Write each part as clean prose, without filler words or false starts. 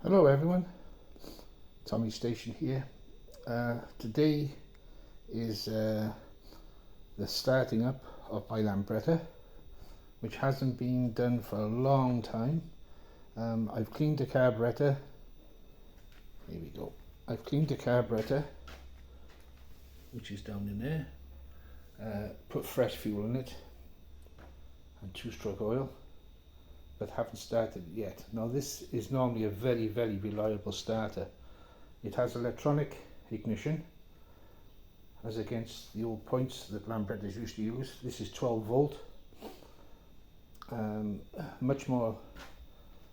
Hello everyone, Tommy Station here. Today is the starting up of my Lambretta, which hasn't been done for a long time. I've cleaned the carburetor. Here we go. I've cleaned the carburetor, which is down in there. Put fresh fuel in it and 2-stroke oil, but haven't started it yet. Now this is normally a very reliable starter. It has electronic ignition as against the old points that Lambrettas used to use. This is 12 volt, much more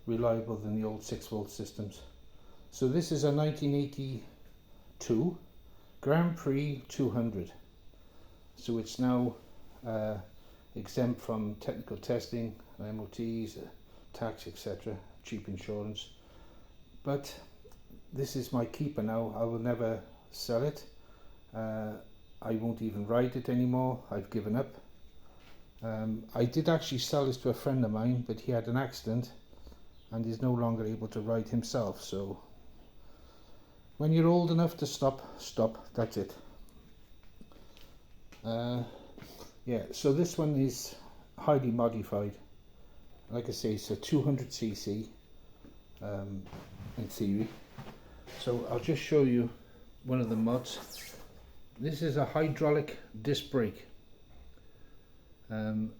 reliable than the old 6 volt systems. So this is a 1982 Grand Prix 200, so it's now exempt from technical testing, MOTs, tax, etc., cheap insurance. But this is my keeper now. I will never sell it. I won't even ride it anymore. I've given up. I did actually sell this to a friend of mine, but he had an accident and is no longer able to ride himself. So when you're old enough to stop, that's it. Yeah, so this one is highly modified. Like I say, it's a 200cc in theory. So I'll just show you one of the mods. This is a hydraulic disc brake on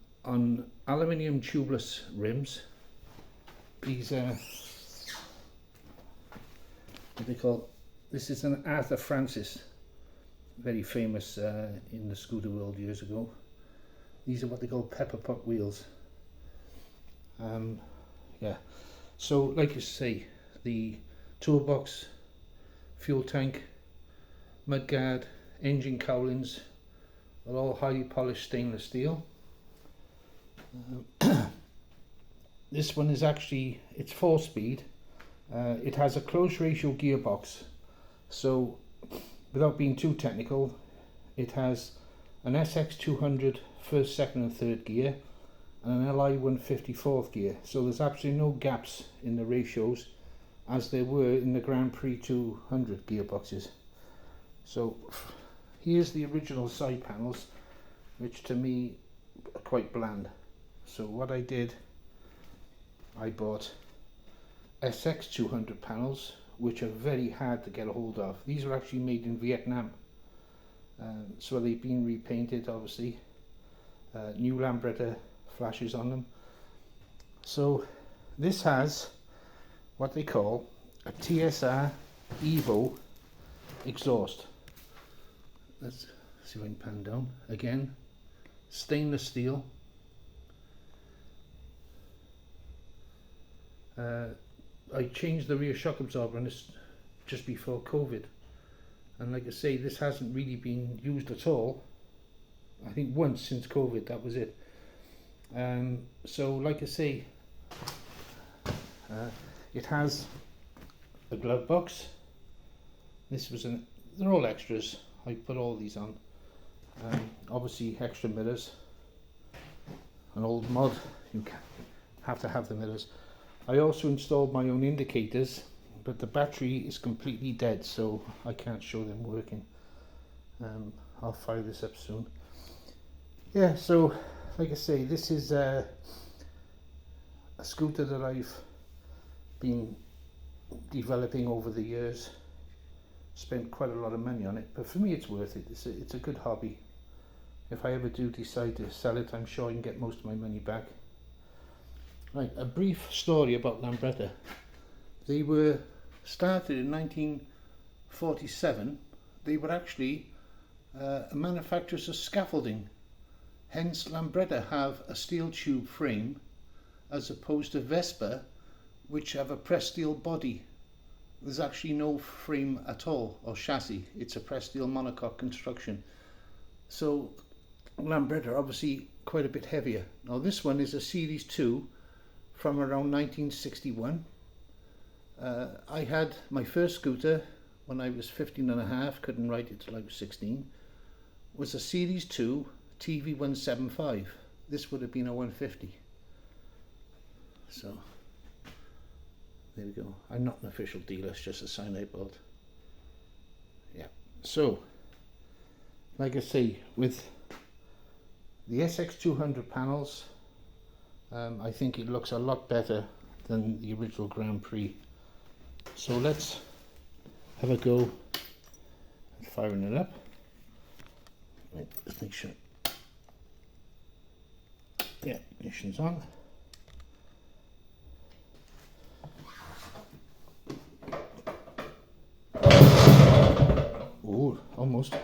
aluminium tubeless rims. These are what they call, this is an Arthur Francis, very famous in the scooter world years ago. These are what they call pepper pot wheels. Yeah, so like you say, the toolbox, fuel tank, mudguard, engine cowlings are all highly polished stainless steel. This one is actually, it's 4-speed. It has a close ratio gearbox, so without being too technical, it has an SX200 first, second and third gear and an LI 150 fourth gear. So there's absolutely no gaps in the ratios as there were in the Grand Prix 200 gearboxes. So here's the original side panels, which to me are quite bland. So what I did, I bought SX200 panels, which are very hard to get a hold of. These are actually made in Vietnam. So they've been repainted, obviously. New Lambretta flashes on them. So this has what they call a TSR Evo exhaust. Let's see if I can pan down. Again, stainless steel. I changed the rear shock absorber on this just before COVID, and like I say, this hasn't really been used at all. I think once since COVID, that was it. So like I say, it has a glove box. This was they're all extras. I put all these on. Obviously extra mirrors. An old mod, you have to have the mirrors. I also installed my own indicators, but the battery is completely dead, so I can't show them working. I'll fire this up soon. Yeah, so like I say, this is a scooter that I've been developing over the years. Spent quite a lot of money on it, but for me it's worth it. It's a good hobby. If I ever do decide to sell it, I'm sure I can get most of my money back. Right, a brief story about Lambretta. They were started in 1947. They were actually a manufacturers of scaffolding. Hence Lambretta have a steel tube frame as opposed to Vespa, which have a pressed steel body. There's actually no frame at all, or chassis. It's a pressed steel monocoque construction. So Lambretta obviously quite a bit heavier. Now this one is a Series 2 from around 1961. I had my first scooter when I was 15 and a half, couldn't ride it till I was 16, was a Series 2 TV 175. This would have been a 150. So there we go. I'm not an official dealer, it's just a sign I bought. Yeah, so like I say, with the SX200 panels, I think it looks a lot better than the original Grand Prix. So let's have a go at firing it up. Right, let's make sure. Yeah, ignition's on. Oh, almost.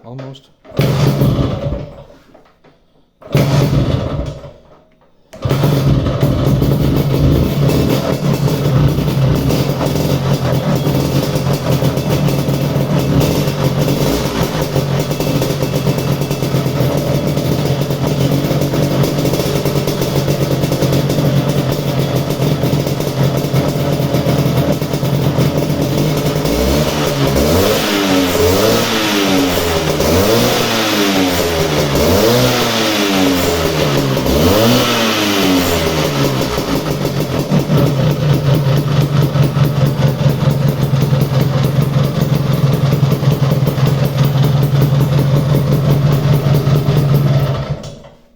Almost.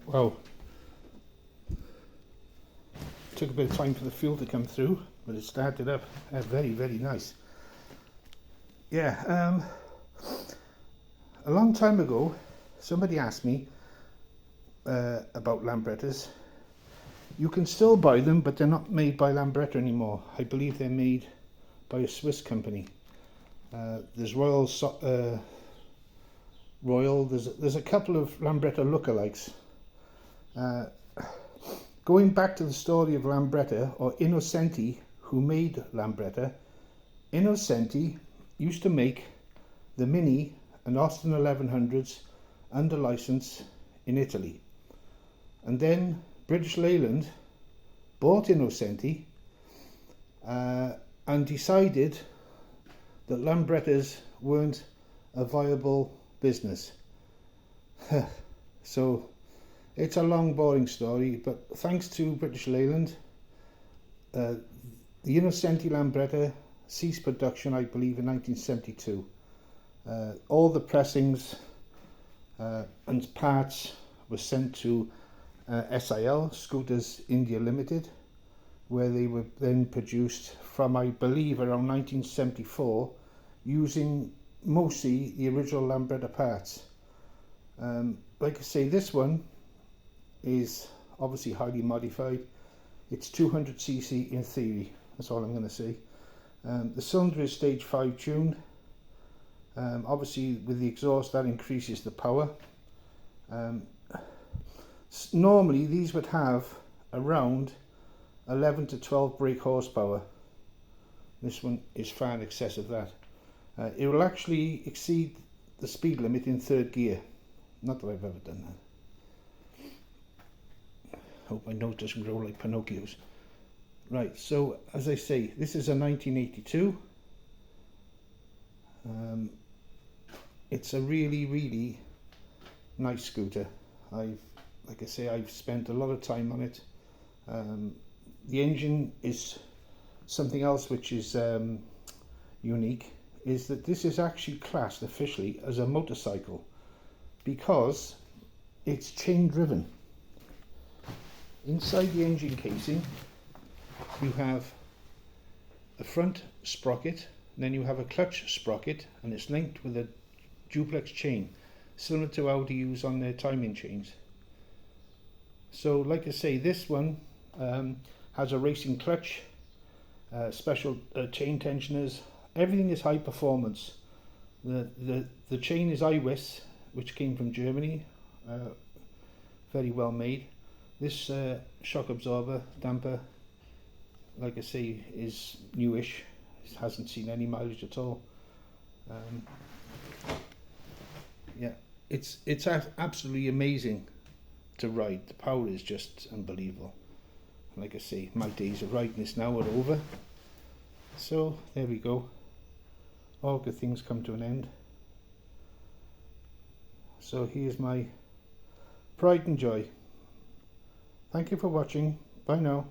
Wow. Took a bit of time for the fuel to come through, but it started up. Very, very nice. Yeah, a long time ago, somebody asked me about Lambrettas. You can still buy them, but they're not made by Lambretta anymore. I believe they're made by a Swiss company. There's Royal. There's a couple of Lambretta lookalikes. Going back to the story of Lambretta, or Innocenti, who made Lambretta, Innocenti used to make the Mini and Austin 1100s under license in Italy. And then British Leyland bought Innocenti and decided that Lambrettas weren't a viable business. So it's a long, boring story, but thanks to British Leyland, the Innocenti Lambretta ceased production, I believe, in 1972. All the pressings and parts were sent to SIL, Scooters India Limited, where they were then produced from, I believe, around 1974, using mostly the original Lambretta parts. Like I say, this one is obviously highly modified. It's 200cc in theory, that's all I'm going to say. The cylinder is stage 5 tuned. Obviously with the exhaust that increases the power. Normally these would have around 11 to 12 brake horsepower. This one is far in excess of that. It will actually exceed the speed limit in third gear. Not that I've ever done that. Hope my nose doesn't grow like Pinocchio's. Right, so as I say, this is a 1982. It's a really, really nice scooter. Like I say, I've spent a lot of time on it. The engine is something else which is unique, is that this is actually classed officially as a motorcycle because it's chain driven. Inside the engine casing you have a front sprocket, and then you have a clutch sprocket, and it's linked with a duplex chain, similar to how they use on their timing chains. So like I say, this one has a racing clutch, special chain tensioners. Everything is high performance. The chain is IWIS, which came from Germany, very well made. This shock absorber damper, like I say, is newish. It hasn't seen any mileage at all. Yeah, it's absolutely amazing to ride. The power is just unbelievable. Like I say, my days of riding this now are over. So there we go. All good things come to an end. So here's my pride and joy. Thank you for watching. Bye now.